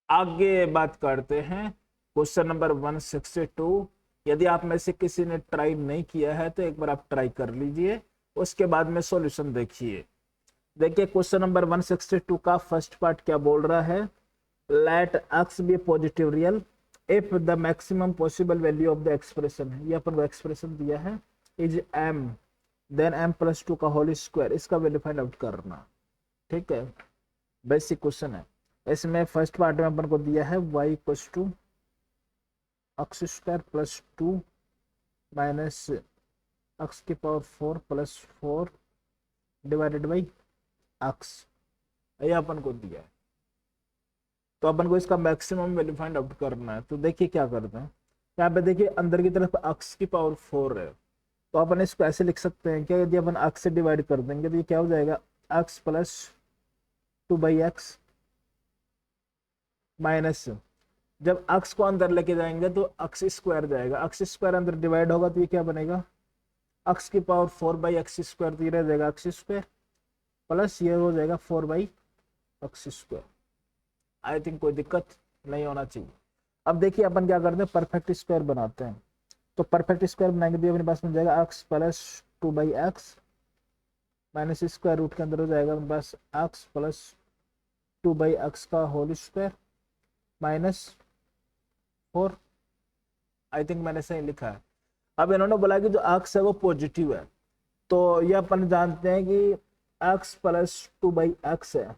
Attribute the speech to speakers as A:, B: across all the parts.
A: आगे बात करते हैं क्वेश्चन नंबर 162। यदि आप में से किसी ने ट्राई नहीं किया है तो एक बार आप ट्राई कर लीजिए, उसके बाद में सॉल्यूशन देखिए। देखिए क्वेश्चन नंबर 162 का फर्स्ट पार्ट क्या बोल रहा है। Let x be positive real if the maximum possible value of the expression है, ये अपन को एक्सप्रेशन दिया है, इज एम देन m+2 का होल स्क्वायर, इसका वैल्यू फाइंड आउट करना। ठीक है, बेसिक क्वेश्चन है। इसमें फर्स्ट पार्ट में अपन को दिया है y equals to x² + 2 minus x⁴ +4 divided by x, ये अपन को दिया है। तो अपन को इसका मैक्सिमम वैल्यू फाइंड आउट करना है। तो देखिए क्या करते हैं, यहाँ पे देखिए अंदर की तरफ x⁴ है, तो अपन इसको ऐसे लिख सकते हैं क्या, यदि अपन x से डिवाइड कर देंगे तो ये क्या हो जाएगा, x + 2/x माइनस, जब x को अंदर लेके जाएंगे तो x² जाएगा, x² अंदर डिवाइड होगा तो ये क्या बनेगा, x⁴/x², तो ये रह जाएगा x² प्लस ये हो जाएगा 4/x²। आई थिंक कोई दिक्कत नहीं होना चाहिए। अब देखिए अपन क्या करते हैं, परफेक्ट स्क्वायर बनाते हैं। तो परफेक्ट स्क्वायर बनाएंगे तो अपने पास में जाएगा x + 2/x minus square root के अंदर हो जाएगा अपने पास x + 2/x का whole square minus 4। I think मैंने सही लिखा है। अब इन्होंने बोला कि जो x है वो पॉजिटिव है, तो ये अपन जानते हैं कि x + 2/x है,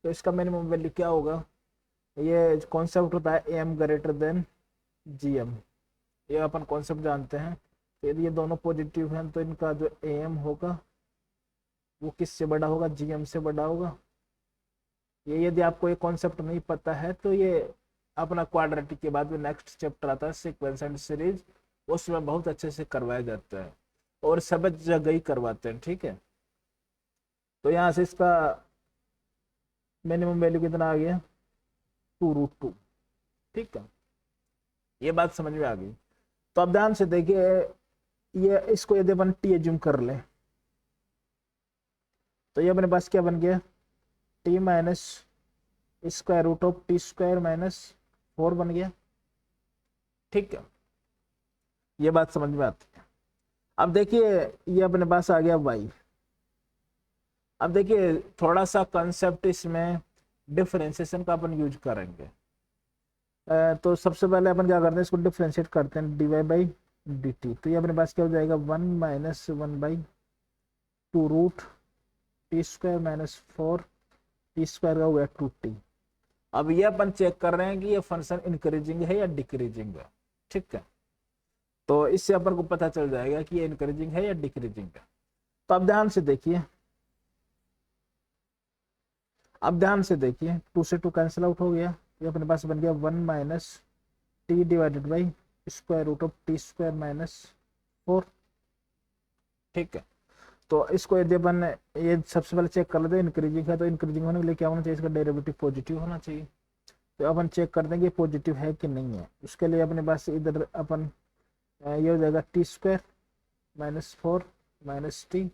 A: तो इसका मिनिमम वैल्यू क्या होगा, ये कॉन्सेप्ट होता है am > gm, ये अपन कॉन्सेप्ट जानते हैं। तो यदि ये दोनों पॉजिटिव हैं तो इनका जो am होगा वो किससे बड़ा होगा, gm से बड़ा होगा। ये यदि आपको ये कॉन्सेप्ट नहीं पता है तो ये अपना क्वाड्रेटिक के बाद में नेक्स्ट चैप्टर आता है सीक्वेंस एंड सीरीज, उसमें बहुत अच्छे से करवाया जाता है और सब जगह ही करवाते हैं। ठीक है, तो यहाँ से इसका मिनिमम वैल्यू कितना आ गया, 2√2। ठीक है, ये बात समझ में आ गई। तो अब ध्यान से देखिए, ये इसको यदि अपन टी एज्यूम कर ले तो ये अपने पास क्या बन गया, t - t² - 4 बन गया। ठीक है, ये बात समझ में आती है। अब देखिए ये अपने पास आ गया y। अब देखिए थोड़ा सा कंसेप्ट इसमें डिफरेंशिएशन का अपन यूज करेंगे। तो सबसे पहले अपन क्या करते हैं, इसको डिफरेंशिएट करते हैं dy/dt। तो ये अपने पास क्या हो जाएगा, 1 - 1/2√t² - 4 t² का हो गया 2t। अब ये अपन चेक कर रहे हैं कि ये फंक्शन इंक्रीजिंग है या डिक्रीजिंग है। ठीक है, तो इससे अपन को पता चल जाएगा कि ये इंक्रीजिंग है या डिक्रीजिंग है। तो अब ध्यान से देखिए, अब ध्यान से देखिए 2 से 2 कैंसिल आउट हो गया, ये अपने पास बन गया 1 - t डिवाइडेड बाई √t² - 4। ठीक है, तो इसको यदि अपन ये सबसे पहले चेक कर लेते हैं, इंक्रीजिंग है तो इंक्रीजिंग होने के लिए क्या होना चाहिए, इसका डेरिवेटिव पॉजिटिव होना चाहिए। तो अपन चेक कर देंगे पॉजिटिव है कि नहीं है। उसके लिए अपने पास इधर अपन ये हो जाएगा t² - 4 - t,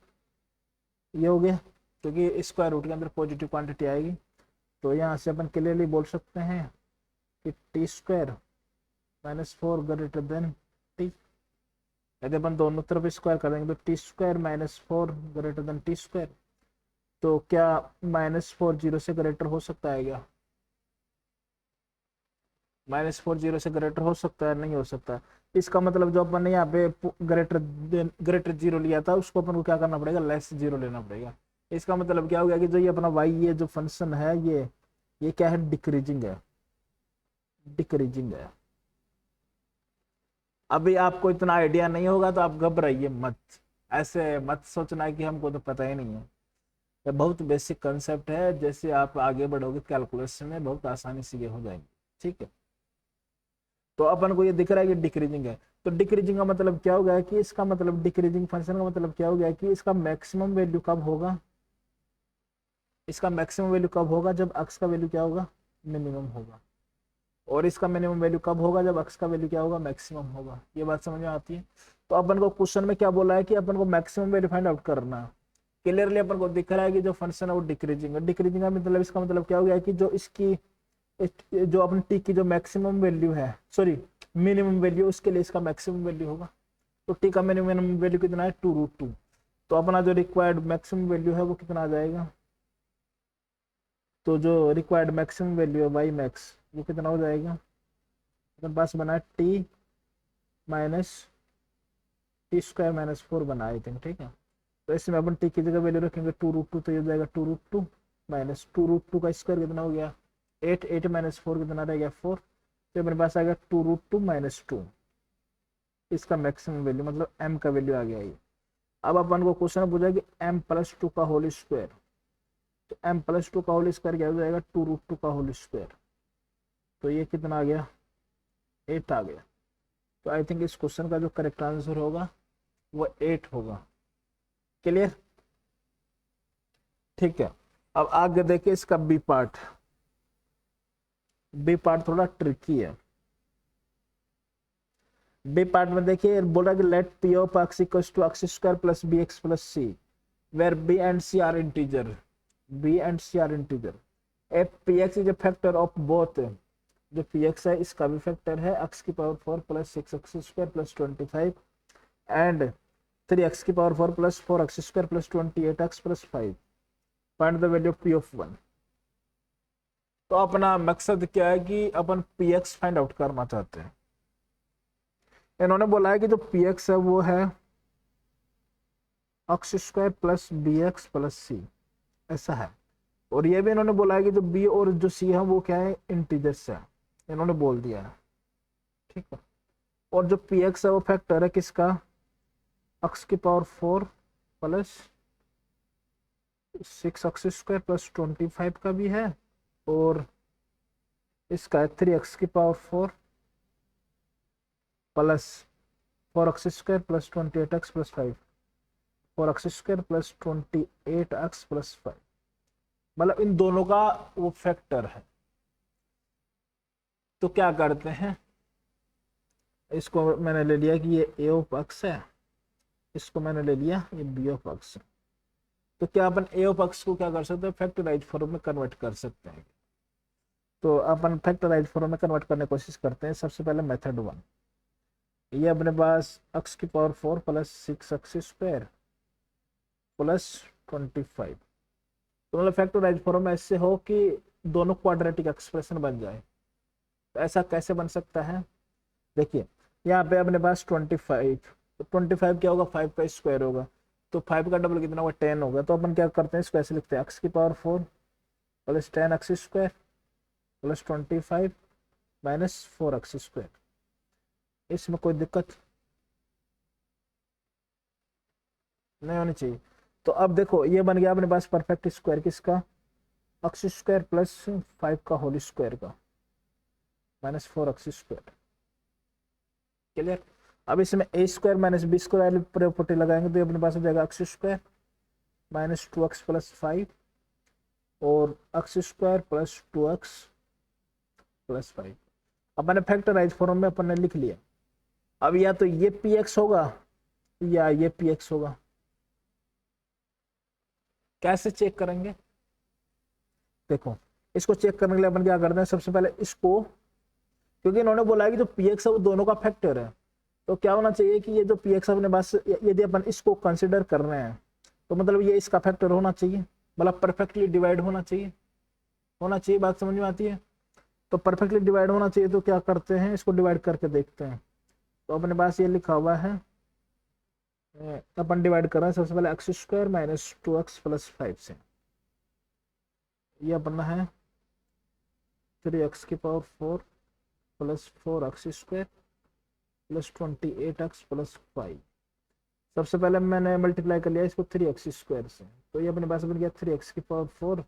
A: ये हो गया, क्योंकि स्क्वायर रूट के अंदर पॉजिटिव क्वांटिटी आएगी। तो यहाँ से अपन क्लियरली बोल सकते हैं कि t² - 4 ग्रेटर देन t। यदि अपन दोनों तरफ स्क्वायर करेंगे तो t² - 4 ग्रेटर देन t²। तो क्या -4 0 से ग्रेटर हो सकता है क्या, -4 0 से ग्रेटर हो सकता है, नहीं हो सकता। इसका मतलब जो अपन ने यहाँ पे ग्रेटर 0 लिया था उसको अपन को क्या करना पड़ेगा, लेस 0 लेना पड़ेगा। इसका मतलब क्या हो गया कि जो ये अपना y ये जो फंक्शन है ये क्या है, डिक्रीजिंग है, डिक्रीजिंग है। अभी आपको इतना आइडिया नहीं होगा तो आप घबराइए मत, ऐसे मत सोचना है कि हमको तो पता ही नहीं है। ये बहुत बेसिक कंसेप्ट है, जैसे आप आगे बढ़ोगे कैलकुलेशन में बहुत आसानी से ये हो जाएंगे। ठीक है, तो अपन को ये दिख रहा है कि डिक्रीजिंग है, तो डिक्रीजिंग का मतलब क्या हो गया कि इसका मतलब डिक्रीजिंग फंक्शन का मतलब क्या हो गया कि इसका मैक्सिमम वैल्यू कब होगा, इसका मैक्सिमम वैल्यू कब होगा, जब x का वैल्यू क्या होगा, मिनिमम होगा। और इसका मिनिमम वैल्यू कब होगा, जब x का वैल्यू क्या होगा, मैक्सिमम होगा। ये बात समझ में आती है। तो अपन को क्वेश्चन में क्या बोला है कि अपन को मैक्सिमम वैल्यू फाइंड आउट करना है। क्लियरली अपन को दिख रहा है कि जो फंक्शन है वो डिक्रीजिंग है। डिक्रीजिंग का मतलब इसका मतलब क्या हो गया कि जो इसकी जो अपने टी की जो मैक्सिमम वैल्यू है, सॉरी मिनिमम वैल्यू, उसके लिए इसका मैक्सिमम वैल्यू होगा। तो टी का मिनिमम वैल्यू कितना है 2√2। तो अपना जो रिक्वायर्ड मैक्सिमम वैल्यू है वो कितना आ जाएगा, तो जो रिक्वायर्ड मैक्सिमम वैल्यू है वाई मैक्स वो कितना हो जाएगा, अपने पास बना है टी माइनस t² - 4 बना आई थिंक, ठीक है। तो इसमें अपन टी की जगह वैल्यू रखेंगे 2√2, तो ये हो जाएगा 2√2 माइनस 2√2 का स्क्वायर कितना हो गया 8, 8 - 4 कितना रह गया 4। तो अपने पास आ गया 2√2 - 2, इसका मैक्सिमम वैल्यू मतलब m का वैल्यू आ गया ये। अब अपन को क्वेश्चन पूछा कि m+2 का होल स्क्वायर, तो m+2 का होल स्क्वायर क्या हो जाएगा 2√2 का होल स्क्वायर, तो ये कितना आ गया 8 आ गया। तो आई थिंक इस क्वेश्चन का जो करेक्ट आंसर होगा वो 8 होगा। क्लियर, ठीक है। अब आगे देखिए इसका बी पार्ट। बी पार्ट थोड़ा ट्रिकी है। बी पार्ट में देखिए बोल रहा है कि let P of X equals to x² + bx + c where b and c are integer, b and c are integer, if px is a factor of both, जो px है इसका भी फैक्टर है x⁴ + 6x² + 25 and 3x⁴ + 4x² + 28x + 5, find the value of p of 1। तो अपना मकसद क्या है कि अपन px फाइंड आउट करना चाहते हैं। इन्होंने बोला है कि जो px है वो है x² + bx + c, ऐसा है। और ये भी इन्होंने बोला है कि जो b और जो c है वो क्या है इंटीजर्स है, इन्होंने बोल दिया है, ठीक है। और जो px है वो फैक्टर है किसका x⁴ + 6x² + 25 का भी है, और इसका 3x⁴ + 4x² + 28x + 5, 4x² + 28x + 5, मतलब इन दोनों का वो फैक्टर है। तो क्या करते हैं, इसको मैंने ले लिया कि ये a ऑफ x है, इसको मैंने ले लिया ये b ऑफ x है। तो क्या अपन a ऑफ x को क्या कर सकते हैं फैक्टराइज फॉर्म में कन्वर्ट कर सकते हैं। तो अपन फैक्टराइज फॉर्म में कन्वर्ट करने की कोशिश करते हैं। सबसे पहले मेथड 1, ये अपने पास x⁴ + 6x² + 25, तो मतलब फैक्टराइज फॉर्म में ऐसे हो कि दोनों क्वाड्रेटिक एक्सप्रेशन बन जाए। तो ऐसा कैसे बन सकता है, देखिए यहाँ पे अपने पास 25, तो 25 क्या होगा 5 का स्क्वायर होगा, तो 5 का डबल कितना होगा 10 होगा। तो अपन क्या करते हैं इसको ऐसे लिखते हैं x⁴ + 10x² + 25 - 4x²। इसमें कोई दिक्कत नहीं होनी चाहिए। तो अब देखो ये बन गया अपने पास परफेक्ट स्क्वायर किसका x² + 5 का होल स्क्वायर का -4x²। क्लियर। अब इसमें a² - b² वाली प्रॉपर्टी लगाएंगे तो अपने पास हो जाएगा x² - 2x + 5 और x² + 2x + 5। अपन फैक्टराइज फॉर्म में अपन ने लिख लिया। अब या तो ये px होगा या ये px होगा। कैसे चेक करेंगे, देखो इसको चेक करने के लिए अपन क्या करते हैं, सबसे पहले इसको, क्योंकि इन्होंने बोला है कि जो px है वो दोनों का फैक्टर है, तो क्या होना चाहिए कि ये जो px अपने पास यदि अपन इसको कंसिडर कर रहे हैं तो मतलब ये इसका फैक्टर होना चाहिए, मतलब परफेक्टली डिवाइड होना चाहिए, बात समझ में आती है। तो परफेक्टली डिवाइड होना चाहिए, तो क्या करते हैं इसको डिवाइड करके देखते हैं। तो अपने पास ये लिखा हुआ है, अपन डिवाइड कर रहे हैं सबसे पहले x² - 2x + 5 से। ये अपना है 3x⁴ + 4x² + 28x + 5। सबसे पहले मैंने मल्टीप्लाई कर लिया इसको 3x² से, तो ये अपने पास बन गया 3x⁴,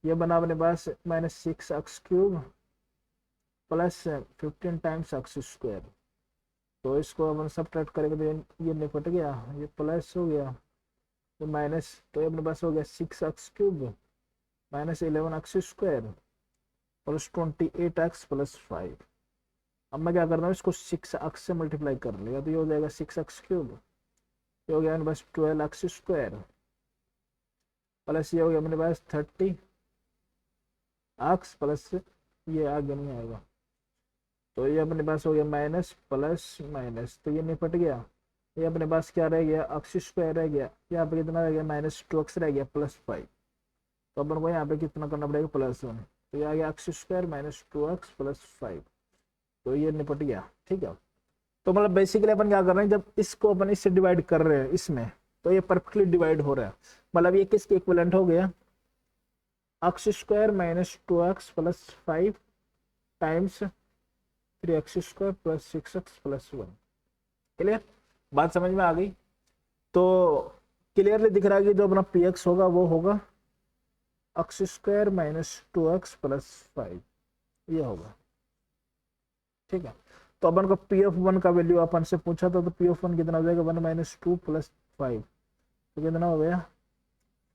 A: ये बना अपने पास -6x³ + 15 टाइम्स x²। तो इसको अपन सब्ट्रैक्ट करेंगे तो ये निपट गया, ये प्लस हो गया, तो माइनस, तो ये अपने पास हो गया 6x³ - 11x² + 28x + 5। अब मैं क्या कर रहा हूँ इसको 6x से मल्टीप्लाई कर लिया, तो ये हो जाएगा 6x³, ये हो गया मेरे पास 12x² प्लस ये हो गया मेरे पास 30x + ये आगे नहीं आएगा। तो ये अपने पास हो गया माइनस प्लस माइनस, तो ये निपट गया। ये अपने पास क्या रह गया, एक्स स्क्वायर रह गया। यहाँ पे कितना रह गया, माइनस 2x रह गया प्लस 5। तो अपन को यहाँ पे कितना करना पड़ेगा, +1। तो ये आ गया x square minus 2x plus 5। तो ये निपट गया, ठीक है। तो मतलब बेसिकली अपन क्या कर रहे हैं, जब इसको अपन इससे डिवाइड कर रहे हैं इसमें, तो ये परफेक्टली डिवाइड हो रहा है। मतलब ये किसके इक्विवेलेंट हो गया, x square minus 2x plus 5 times 3x square plus 6x plus 1। Clear, बात समझ में आ गई। तो क्लियरली दिख रहा है कि जो अपना px होगा वो होगा x square minus 2x plus 5, ये होगा, ठीक है। तो अपन को पी ऑफ 1 का वैल्यू अपन से पूछा था, तो पी ऑफ 1 कितना हो जाएगा, 1 माइनस 2 प्लस 5, तो कितना हो गया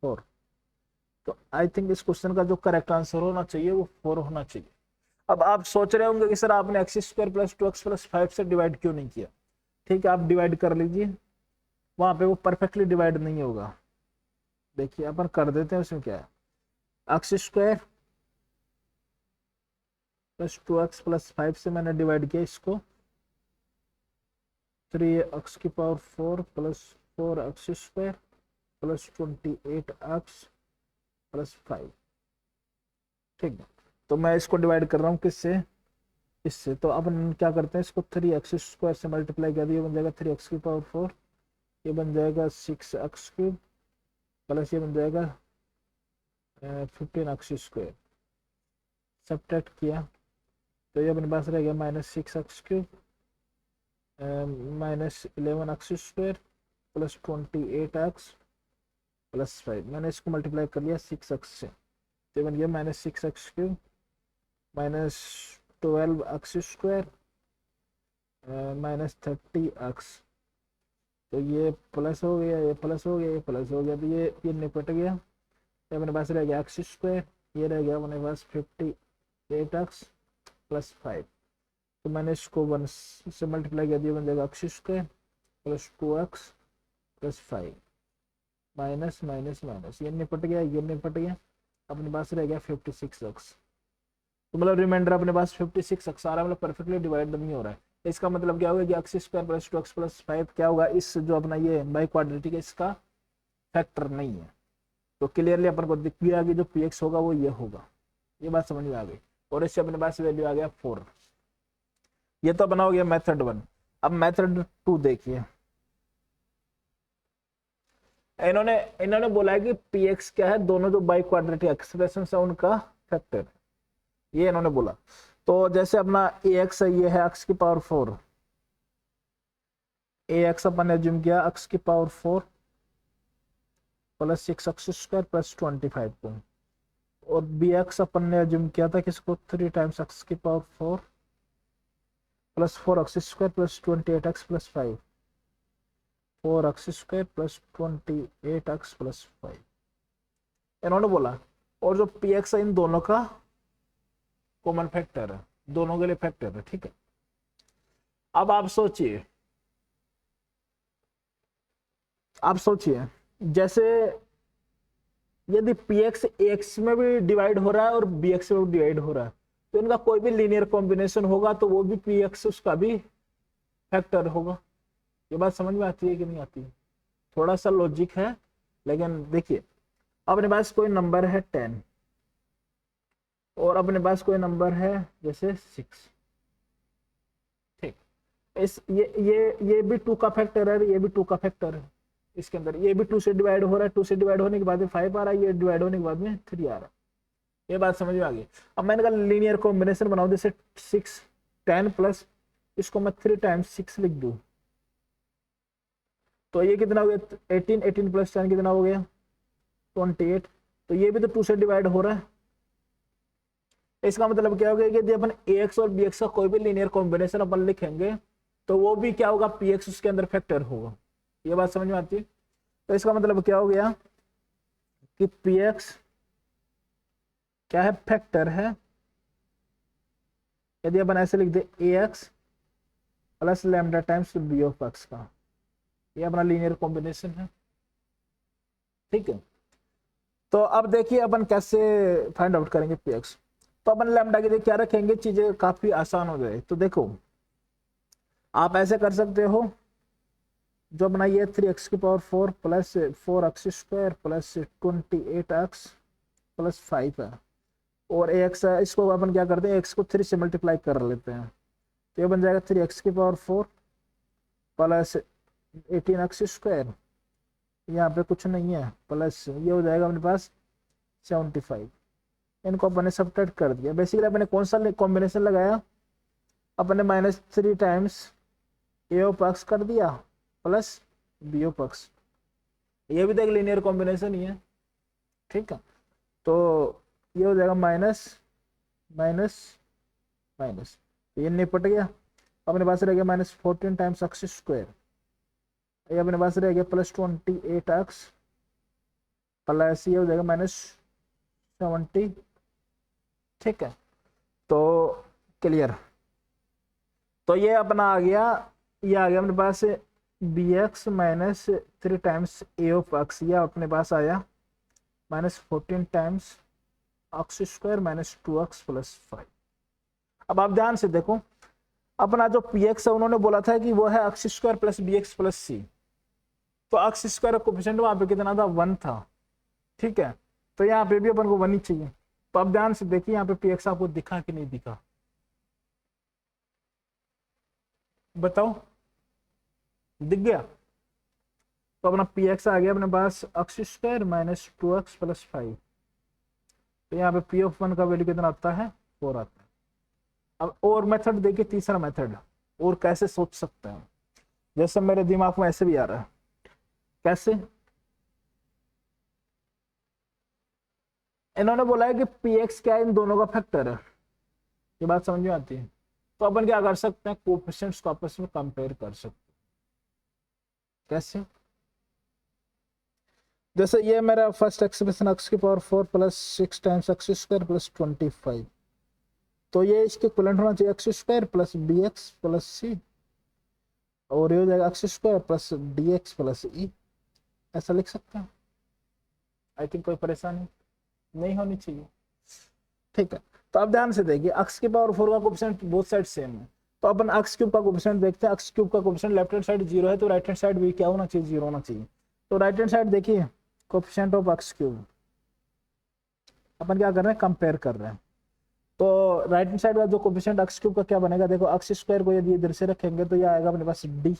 A: 4। तो आई थिंक इस क्वेश्चन का जो करेक्ट आंसर होना चाहिए वो 4 होना चाहिए। अब आप सोच रहे होंगे कि सर आपने x square plus 2x plus 5 से डिवाइड क्यों नहीं किया। ठीक है, आप डिवाइड कर लीजिए, वहां पे वो परफेक्टली डिवाइड नहीं होगा। देखिए अपन कर देते हैं, उसमें क्या है, x square plus 2x plus 5 से मैंने डिवाइड किया इसको, 3x की power 4 plus 4x square plus 28x plus 5, ठीक है। तो मैं इसको डिवाइड कर रहा हूँ किससे, इससे। तो अपन क्या करते हैं, इसको 3x स्क्वायर से मल्टीप्लाई कर दिया, बन जाएगा 3x की पावर 4, ये बन जाएगा 6x क्यूब प्लस ये बन जाएगा 15x स्क्वायर। सब्ट्रैक्ट किया तो ये अपने पास रह गया minus 6x cube minus 11x square plus 28x plus 5। मैंने इसको मल्टीप्लाई कर लिया 6x से, तो बन गया minus 6x cube minus 12x square minus 30x। तो ये प्लस हो गया, ये प्लस हो गया, ये प्लस हो गया, तो ये निपट गया। ये अपने पास रह गया एक्स स्क्वायर, ये रह गया अपने पास 58x प्लस 5। तो मैंने इसको 1 से मल्टीप्लाई कर दिया, बन जाएगा x square plus 2x plus 5 minus minus minus, ये निपट गया, ये निपट गया। अपने पास रह गया 56x। तो मतलब रिमाइंडर अपने पास 56x आ रहा है, मतलब परफेक्टली डिवाइड नहीं हो रहा है। इसका मतलब क्या होगा कि x square plus 2x plus 5 क्या होगा, इस जो अपना ये बाई क्वाड्रेटिक है इसका फैक्टर नहीं है। तो क्लियरली अपन को दिख गया कि जो px होगा वो ये होगा। ये बात समझ में आ गई, और इससे अपने पास वैल्यू आ गया 4। ये तो अपना हो गया मेथड 1। अब मेथड 2 देखिए, इन्होंने बोला है कि px क्या है, दोनों जो बाई क्वाड्रेटिक एक्सप्रेशन है उनका फैक्टर, ये इन्होंने बोला। तो जैसे अपना ax है, ये है x की पावर 4, ax अपन ने एज्यूम किया x की power 4 plus 6x square plus 25 को, और bx अपन ने एज्यूम किया था किसको, 3 टाइम्स x की power 4 plus 4x square plus 28x plus 5, 4x square plus 28x plus 5 इन्होंने बोला। और जो px है इन दोनों का कॉमन फैक्टर है, दोनों के लिए फैक्टर है, ठीक है। अब आप सोचिए, जैसे यदि px ax में भी डिवाइड हो रहा है और bx में भी डिवाइड हो रहा है, तो इनका कोई भी लीनियर कॉम्बिनेशन होगा तो वो भी px उसका भी फैक्टर होगा। ये बात समझ में आती है कि नहीं आती है, थोड़ा सा लॉजिक है। लेकिन देखिए, अपने पास कोई नंबर है 10 और अपने पास कोई नंबर है जैसे 6, ठीक। इस ये भी 2 का फैक्टर है, ये भी 2 का फैक्टर है। इसके अंदर ये भी 2 से डिवाइड हो रहा है, 2 से डिवाइड होने के बाद में 5 आ रहा है, ये डिवाइड होने के बाद में 3 आ रहा है। ये बात समझ में आ गई। अब मैंने कहा लीनियर कॉम्बिनेशन बनाओ, जैसे 6 10 प्लस इसको मैं 3 टाइम्स 6 लिख दूं, तो ये कितना हो गया 18, 18 प्लस 10 कितना हो गया 28। तो ये भी तो 2 से डिवाइड हो रहा है। इसका मतलब क्या हो गया कि यदि अपन ax और bx का कोई भी लीनियर कॉम्बिनेशन अपन लिखेंगे तो वो भी क्या होगा, px उसके अंदर फैक्टर होगा। ये बात समझ में आती है। तो इसका मतलब क्या हो गया कि px क्या है, फैक्टर है। यदि अपन ऐसे लिख दे ax plus lambda times b of x का, ये अपना लीनियर कॉम्बिनेशन है, ठीक है। तो अब देखिए अपन कैसे फाइंड आउट करेंगे px। तो अपन लैम्डा की जगह क्या रखेंगे, चीजें काफी आसान हो जाए। तो देखो आप ऐसे कर सकते हो, जो बनाइए 3x⁴ plus 4x² plus 28x plus 5 है, और एक्स है, इसको अपन क्या करते हैं, एक्स को 3 से मल्टीप्लाई कर लेते हैं, तो ये बन जाएगा 3x⁴ प्लस 18x², यहाँ पे कुछ नहीं है, प्लस ये हो जाएगा अपने पास 75। इनको अपने सब्ट्रैक्ट कर दिया। बेसिकली अपने कौन सा कॉम्बिनेशन लगाया, अपने -3 टाइम्स ए ऑफ एक्स कर दिया प्लस बी ऑफ एक्स, ये भी तो एक लीनियर कॉम्बिनेशन ही है, ठीक है। तो ये हो जाएगा माइनस माइनस माइनस, ये निपट गया, अपने पास रह गया -14 टाइम्स x², ये अपने पास रह गया प्लस 28x प्लस ये हो जाएगा -70, ठीक है। तो क्लियर, तो ये अपना आ गया, ये आ गया अपने पास bx -3 times A of x, ये अपने पास आया -14 टाइम्स x² -2x प्लस 5। अब आप ध्यान से देखो, अपना जो px है उन्होंने बोला था कि वो है x² plus bx plus c, तो x² कोफिशिएंट वहां पे कितना था, 1 था, ठीक है। तो यहाँ पे भी अपन को 1 ही चाहिए। तो अब ध्यान से देखिए यहाँ पे px आपको दिखा कि नहीं दिखा, बताओ, दिख गया। तो अपना px आ गया अपने पास x² -2x प्लस 5, तो यहाँ पे p(1) का वैल्यू कितना आता है, 4 आता है। अब और मेथड देखिए, तीसरा मेथड, और कैसे सोच सकते हैं, जैसे मेरे दिमाग में ऐसे भी आ रहा है, कैसे, इन्होंने बोला है कि px क्या है, इन दोनों का फैक्टर है, ये बात समझ में आती है। तो अपन क्या कर सकते हैं, कोएफिशिएंट्स को आपस में कंपेयर कर सकते हैं। कैसे, जैसे ये मेरा first expression x⁴ plus 6 times x² plus 25, तो ये इसके इक्विवेलेंट होना चाहिए x² plus bx plus c, और ये हो जाएगा x² plus dx plus e, ऐसा लिख सकते हैं। आई थिंक कोई परेशानी नहीं होनी चाहिए, ठीक है। तो अब ध्यान से देखिए, x⁴ का कोएफिशिएंट बोथ साइड सेम है, तो अपन x³ का कोएफिशिएंट देखते हैं। x³ का कोएफिशिएंट लेफ्ट हैंड साइड 0 है, तो राइट हैंड साइड भी क्या होना चाहिए, 0 होना चाहिए। तो राइट हैंड साइड देखिए, कोएफिशिएंट ऑफ x³ अपन क्या कर रहे हैं, कंपेयर कर रहे हैं। तो राइट हैंड साइड का जो कोएफिशिएंट x³ का क्या बनेगा, देखो x² को यदि इधर से रखेंगे तो ये आएगा अपने पास d,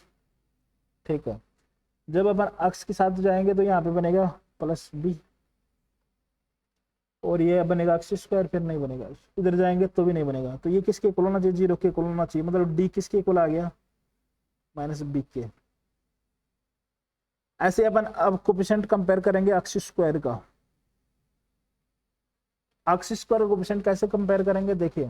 A: ठीक है। जब अपन x के साथ जाएंगे तो यहाँ पे बनेगा प्लस b, और ये बनेगा x², फिर नहीं बनेगा, इधर जाएंगे तो भी नहीं बनेगा। तो ये किसके इक्वल होना चाहिए, 0 के इक्वल होना चाहिए, मतलब d किसके इक्वल आ गया, -b के। ऐसे अपन अब कोएफिशिएंट कंपेयर करेंगे x² का, x² कोएफिशिएंट कैसे कंपेयर करेंगे, देखिए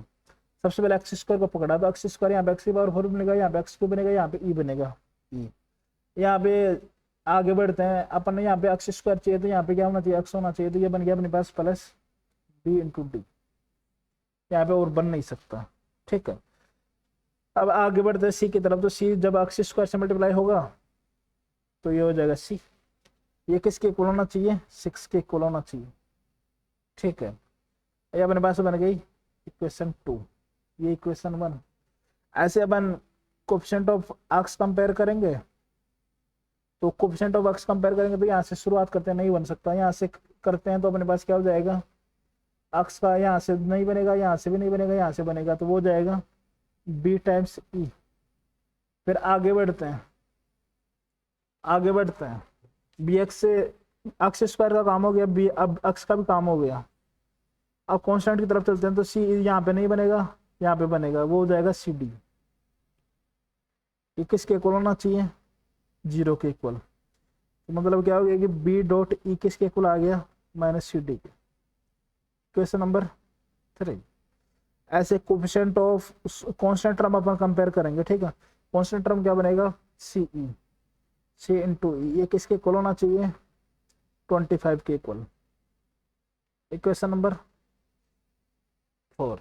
A: सबसे पहले x² को पकड़ा, तो x² यहाँ पे x⁴ बनेगा, यहाँ पे x³ बनेगा, यहाँ पे e बनेगा e। यहाँ पे आगे बढ़ते हैं अपन ने, यहाँ पे x² चाहिए तो यहाँ पे क्या होना चाहिए, x होना चाहिए, तो ये बन गया अपने पास प्लस b इंटू डी, यहाँ पे और बन नहीं सकता, ठीक है। अब आगे बढ़ते हैं c की तरफ, तो c जब x² से मल्टीप्लाई होगा तो ये हो जाएगा c, ये किसके इक्वल होना चाहिए, 6 के इक्वल होना चाहिए, ठीक है। ये अपने पास बन गई इक्वेशन 2, ये इक्वेशन 1। ऐसे अपन कोएफिशिएंट ऑफ x कंपेयर करेंगे, तो कोएफिशिएंट ऑफ x कंपेयर करेंगे तो यहाँ से शुरुआत करते हैं, नहीं बन सकता, यहाँ से करते हैं तो अपने पास क्या हो जाएगा, x का यहाँ से नहीं बनेगा, यहाँ से भी नहीं बनेगा, यहाँ से बनेगा, तो वो हो जाएगा b टाइम्स e। फिर आगे बढ़ते हैं, आगे बढ़ते हैं, bx से x² का काम हो गया, b अब x का भी काम हो गया। अब कांस्टेंट की तरफ चलते हैं, तो c यहाँ पे नहीं बनेगा, यहाँ पे बनेगा, वो हो जाएगा cd, ये किसके इक्वल होना चाहिए, 0 के इक्वल। तो मतलब क्या हो गया कि b डॉट e किसके इक्वल आ गया, -cd के। Question number 3। ऐसे coefficient of constant term upon compare करेंगे, ठीक है। कांस्टेंट टर्म क्या बनेगा, c इंटू e, ये किसके इक्वल होना चाहिए, 25 के इक्वल। इक्वेशन नंबर 4,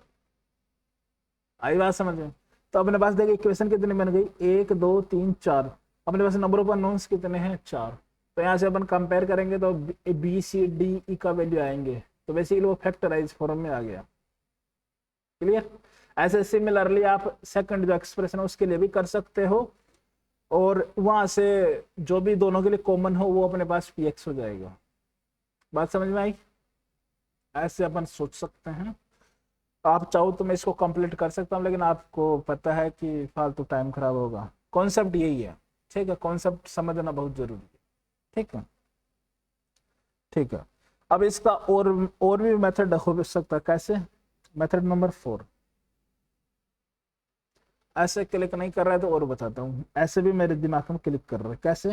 A: आई बात समझ में। तो अपने पास देखिए इक्वेशन कितनी बन गई, 1 2 3 4, अपने पास नंबर ऑफ अननोन्स कितने हैं, 4। तो यहाँ से अपन कंपेयर करेंगे तो बी सी डी ई का वैल्यू आएंगे, तो बेसिकली वो फैक्टराइज फॉर्म में आ गया। क्लियर। ऐसे सिमिलरली आप सेकंड जो एक्सप्रेशन है उसके लिए भी कर सकते हो, और वहां से जो भी दोनों के लिए कॉमन हो वो अपने पास पी एक्स हो जाएगा। बात समझ में आई? ऐसे अपन सोच सकते हैं। आप चाहो तो मैं इसको कंप्लीट कर सकता हूँ, लेकिन आपको पता है कि फालतू टाइम खराब होगा। कॉन्सेप्ट यही है, ठीक है, कॉन्सेप्ट समझना बहुत जरूरी है, ठीक है, ठीक है। अब इसका और भी मेथड हो सकता है। कैसे? Method number 4। ऐसे क्लिक नहीं कर रहा है तो और बताता हूँ, ऐसे भी मेरे दिमाग में क्लिक कर रहा है। कैसे?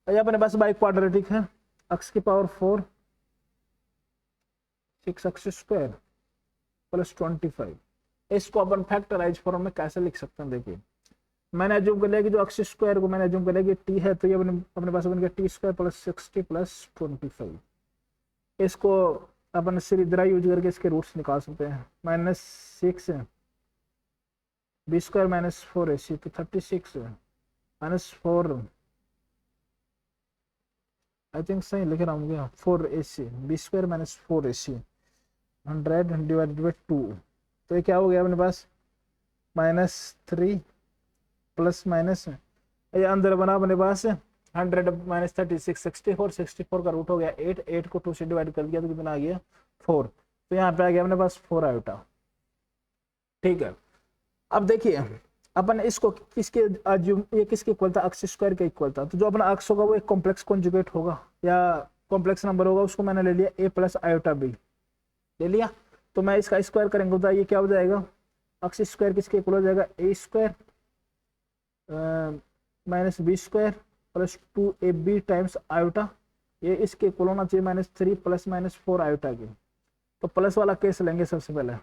A: ये अपने पास बाई क्वाड्रेटिक है, x की पावर 4 6x स्क्वायर प्लस 25। इसको अपन फैक्टराइज फॉर्म में कैसे लिख सकते हैं? देखिए, मैंने एज्यूम कर लिया कि जो x स्क्वायर को मैंने एज्यूम कर लिया कि t है, तो ये अपने पास बन गया टी स्क्वायर प्लस 60 प्लस 25। इसको अपन सीधा यूज करके इसके रूट्स निकाल सकते हैं। -6 बी स्क्वायर माइनस 4ac तो 36 -4, आई थिंक सही लिख रहा हूँ क्या, 4ac B square minus 4ac 100 divided by 2। तो ये क्या हो गया अपने पास? -3 प्लस माइनस, ये अंदर बना अपने पास 100 माइनस 36 64 64 का रूट हो गया 8, 8 को 2 से डिवाइड कर दिया तो कितना आ गया 4। तो यहाँ पे आ गया अपने पास 4 आयोटा, ठीक है। अब देखिए अपन इसको किसके ये किसके इक्वल था? एक्स स्क्वायर के इक्वल था। तो जो अपना एक्स होगा वो एक कॉम्प्लेक्स कॉन्जुगेट होगा या कॉम्प्लेक्स नंबर होगा, उसको मैंने ले लिया a प्लस आयोटा बी ले लिया। तो मैं इसका स्क्वायर करेंगे तो ये क्या हो जाएगा? एक्स स्क्वायर किसके इक्वल हो जाएगा? A square minus B square plus 2ab times iota, ये इसके इक्वल होना चाहिए -3 प्लस -4 आयोटा के। तो प्लस वाला केस लेंगे सबसे पहले,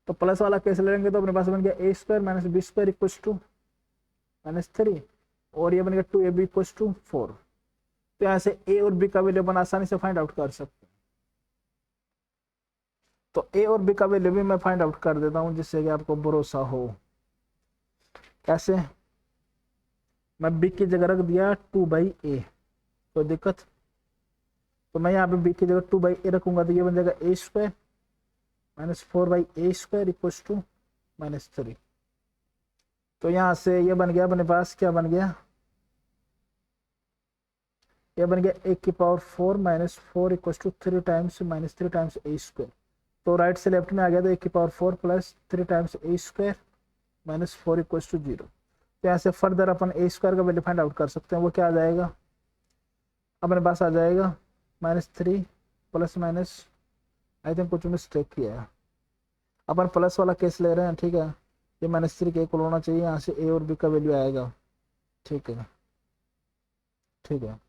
A: तो प्लस वाला केस लेंगे तो अपने पास बन गया A square minus B square equal to -3, और ये बन गया 2ab इक्व टू 4। तो यहाँ से ए और बी का वैल्यू अपन आसानी से फाइंड आउट कर सकते हैं। तो ए और बी का वैल्यू भी मैं फाइंड आउट कर देता हूँ जिससे कि आपको भरोसा हो। कैसे? मैं बी की जगह रख दिया 2/a, कोई दिक्कत? तो मैं यहाँ पे बी की जगह 2/a रखूंगा तो ये बन जाएगा A square minus 4/a square equal to -3। तो यहाँ से ये बन गया अपने पास, क्या बन गया? ये बन गया a की power 4 minus 4 equal to 3 times -3 times a square. तो राइट से लेफ्ट में आ गया तो a की power 4 plus 3 times a square minus 4 equal to 0। तो यहाँ से फर्दर अपन a स्क्वायर का वैल्यू फाइंड आउट कर सकते हैं। वो क्या आ जाएगा अपने पास? आ जाएगा -3 प्लस माइनस, आई थिंक कुछ मिस्टेक किया है, अपन प्लस वाला केस ले रहे हैं, ठीक है। ये -3 के इक्वल होना चाहिए, यहाँ से a और b का वैल्यू आएगा, ठीक है, ठीक है।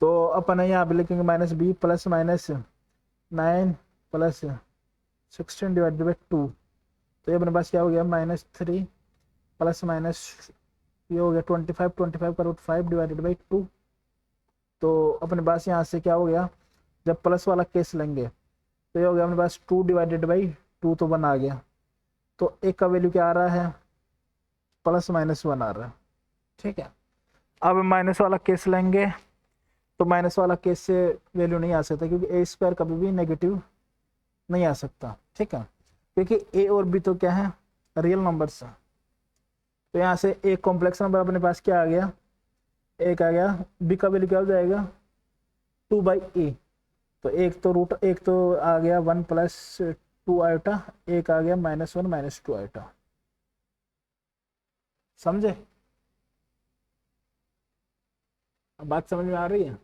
A: तो अपन यहाँ पे लिखेंगे -b plus -9 plus 16 divided by 2। तो ये अपने पास क्या हो गया? -3 प्लस माइनस ये हो गया 25, 25 का रूट 5 डिवाइडेड बाई 2। तो अपने पास यहाँ से क्या हो गया? जब प्लस वाला केस लेंगे तो ये हो गया अपने पास 2 डिवाइडेड बाई 2, तो 1 आ गया। तो एक का वैल्यू क्या आ रहा है? +-1 आ रहा है, ठीक है। अब माइनस वाला केस लेंगे तो माइनस वाला केस से वैल्यू नहीं आ सकता, क्योंकि ए स्क्वायर कभी भी नेगेटिव नहीं आ सकता, ठीक है, क्योंकि ए और बी तो क्या है? रियल नंबर्स है। तो यहाँ से एक कॉम्प्लेक्स नंबर अपने पास क्या आ गया? एक आ गया। बी का वैल्यू क्या हो जाएगा? 2/a। तो एक तो आ गया 1 + 2 आयोटा, एक आ गया -1 - 2 आयोटा। समझे? अब बात समझ में आ रही है?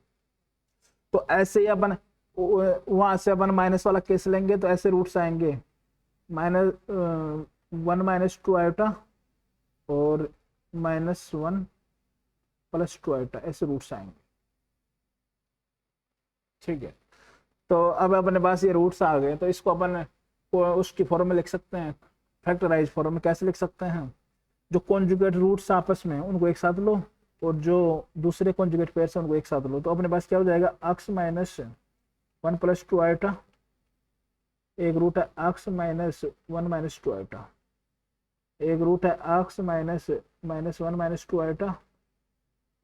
A: तो ऐसे ही अपन वहां से अपन माइनस वाला केस लेंगे तो ऐसे रूट्स आएंगे -1 - 2 आयोटा और -1 + 2 आयोटा, ऐसे रूट्स आएंगे, ठीक है। तो अब अपने पास ये रूट्स आ गए, तो इसको अपन उसकी फॉर्म में लिख सकते हैं, फैक्टराइज फॉर्म में। कैसे लिख सकते हैं? जो कॉन्जुगेट रूट्स आपस में उनको एक साथ लो, और जो दूसरे कॉन्जुगेट पेयर्स हैं उनको एक साथ लो। तो अपने पास क्या हो जाएगा? x - 1 + 2 आयोटा, एक रूट है x - 1 - 2 आयोटा, एक रूट है x - 1 - 2 आयोटा,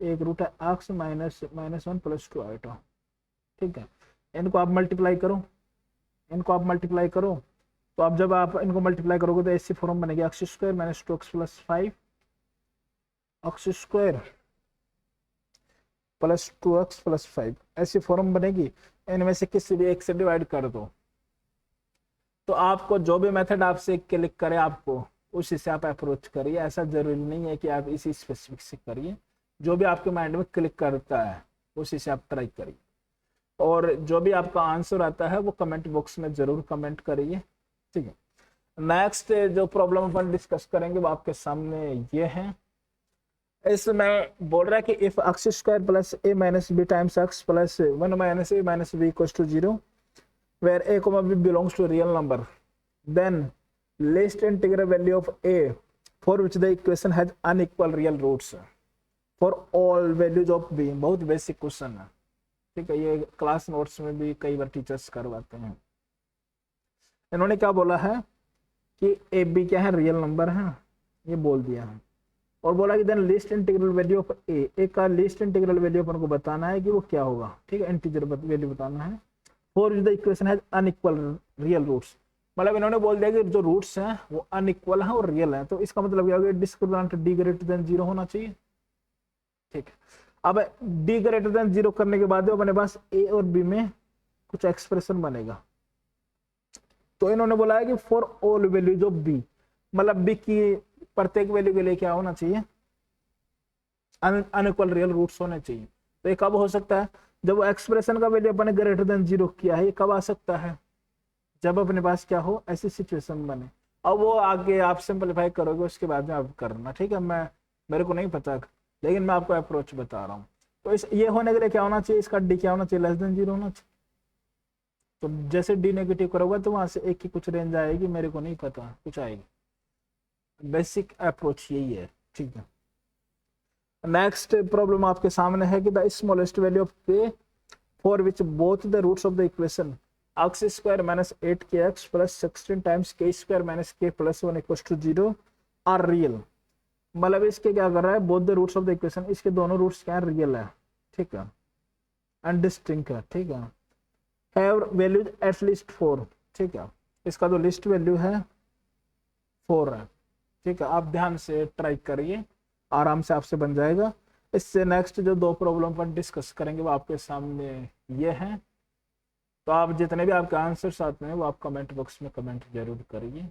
A: एक रूट है x - 1 + 2 आयोटा, ठीक है। इनको आप मल्टीप्लाई करो, इनको आप मल्टीप्लाई करो तो अब जब आप इनको मल्टीप्लाई करोगे तो ऐसी फॉर्म बनेगी x square minus 2x plus 5 x square plus 2x plus 5 ऐसी फॉर्म बनेगी। इनमें से किसी भी एक से डिवाइड कर दो। तो आपको जो भी मेथड आपसे क्लिक करे आपको उसी से आप अप्रोच करिए। ऐसा जरूरी नहीं है कि आप इसी स्पेसिफिक से करिए, जो भी आपके माइंड में क्लिक करता है उसी से आप ट्राई करिए। और जो भी आपका आंसर आता है वो कमेंट बॉक्स में जरूर कमेंट करिए, ठीक है। नेक्स्ट जो प्रॉब्लम अपन डिस्कस करेंगे वो आपके सामने ये है। इसमें बोल रहा है कि if X square plus A minus B times X plus 1 minus A minus B equals to 0 where a comma b belongs to a real number, then least integral value of a for which the equation has unequal real roots for all values of b। बहुत basic question है, ठीक है। ये class notes में भी कई बार teachers करवाते हैं। इन्होंने क्या बोला है कि ए बी क्या है, रियल नंबर है, ये बोल दिया है। और बोला कि then least integral value of A का लीस्ट इंटीग्रल वैल्यू अपन को बताना है कि वो क्या होगा, ठीक है। इंटीजर वैल्यू बताना है। For the equation has unequal real roots, मतलब इन्होंने बोल दिया कि जो रूट्स हैं वो अनइक्वल हैं और रियल हैं। तो इसका मतलब क्या होगा, डिस्क्रिमिनेंट डी ग्रेटर देन 0 होना चाहिए, ठीक है। अब डी ग्रेटर देन 0 करने के बाद अपने पास ए और बी में कुछ एक्सप्रेशन बनेगा। तो इन्होंने बोला है कि for all values of B, मतलब बी की प्रत्येक वैल्यू के लिए क्या होना चाहिए, अनइक्वल रियल रूट्स होने चाहिए। तो ये कब हो सकता है, जब एक्सप्रेशन का वैल्यू अपने ग्रेटर देन 0 किया है। ये कब आ सकता है, जब अपने पास क्या हो, ऐसी सिचुएशन बने। अब वो आगे आप सिंपलीफाई करोगे उसके बाद में आप करना, ठीक है। मेरे को नहीं पता, लेकिन मैं आपको अप्रोच बता रहा हूँ। तो ये होने के लिए क्या होना चाहिए, इसका डी क्या होना चाहिए, लेस देन 0 होना चाहिए। तो जैसे डी नेगेटिव करोगे तो वहां से एक की कुछ रेंज आएगी, मेरे को नहीं पता, कुछ आएगी। बेसिक अप्रोच यही है, ठीक है। नेक्स्ट प्रॉब्लम आपके सामने है कि the smallest value of K for which both the roots of the equation X square minus 8kx plus 16 times K square minus K plus 1 equals to 0 are real. मतलब इसके क्या कर रहा है, both the roots of the equation, इसके दोनों roots क्या है, रियल है, ठीक है, एंड डिस्टिंक्ट है, ठीक है। हैव वैल्यूज एट लीस्ट 4, ठीक है। इसका जो लिस्ट वैल्यू है 4 है, ठीक है। आप ध्यान से ट्राई करिए, आराम से आपसे बन जाएगा। इससे नेक्स्ट जो 2 प्रॉब्लम पर डिस्कस करेंगे वो आपके सामने ये हैं। तो आप जितने भी आपके आंसर्स आते हैं वो आप कमेंट बॉक्स में कमेंट जरूर करिए।